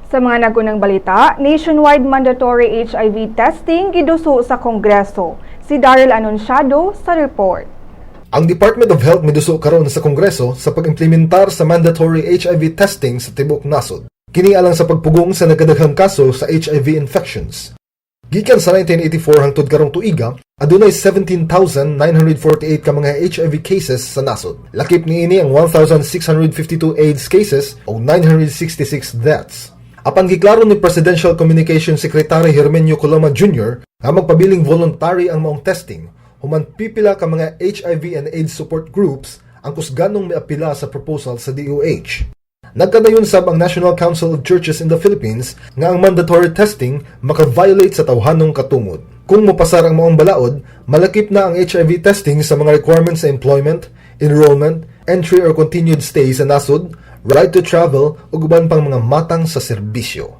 Sa mga nagunang balita, nationwide mandatory HIV testing giduso sa Kongreso. Si Daryl Anunciado sa report. Ang Department of Health miduso karon sa Kongreso sa pag-implementar sa mandatory HIV testing sa tibuok nasod. Kini alang sa pagpugong sa nagkadaghang kaso sa HIV infections. Gikan sa 1984 hangtod karong tuiga, adunay 17,948 ka mga HIV cases sa nasod. Lakip niini ang 1,652 AIDS cases o 966 deaths. Apan giklaro ni Presidential Communications Secretary Hermenio Coloma Jr. nga magpabiling voluntary ang maong testing, human pipila ka mga HIV and AIDS support groups ang kusganong miapila sa proposal sa DOH. Nagkadayon sab ang National Council of Churches in the Philippines nga ang mandatory testing maka-violate sa tawhanong katungod. Kung mopasar ang maong balaod, malakip na ang HIV testing sa mga requirements sa employment, enrollment, entry or continued stay sa nasod, right to travel ug uban pang mga matang sa serbisyo.